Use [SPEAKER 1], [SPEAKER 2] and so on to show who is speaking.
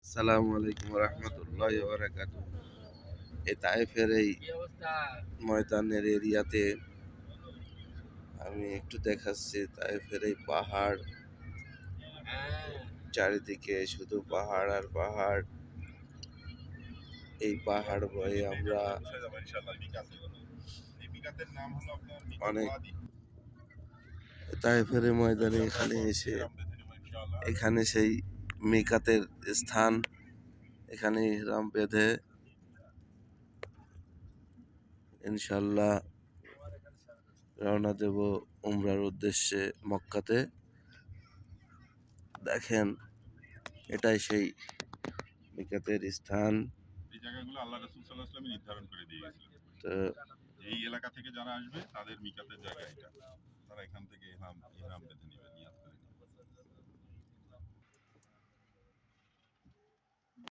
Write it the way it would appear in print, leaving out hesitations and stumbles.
[SPEAKER 1] আসসালামু আলাইকুম রহমতুল্লাহ বারাকাতু। এই তায়েফের এই ময়দানের এরিয়াতে আমি একটু দেখাচ্ছি। তায়েফের এই পাহাড়, চারিদিকে শুধু পাহাড় আর পাহাড়। এই পাহাড় বয়ে আমরা অনেক তায়েফের এই ময়দানে এখানে এসে, এখানে সেই মিকাতের স্থান, এখানে ইহরাম বেঁধে ইনশাল্লাহ রওনা দেব উমরার উদ্দেশ্যে মক্কাতে। দেখেন, এটাই সেই মিকাতের স্থান।
[SPEAKER 2] এই জায়গাগুলো আল্লাহ রাসূল সাল্লাল্লাহু আলাইহি ওয়াসাল্লাম নির্ধারণ করে দিয়ে গেছিলেন।
[SPEAKER 1] তো
[SPEAKER 2] এই এলাকা থেকে যারা আসবে তাদের মিকাতের জায়গা এটা। তারা এখান থেকে ইহরাম বেঁধে নেবে, নিয়াত করে।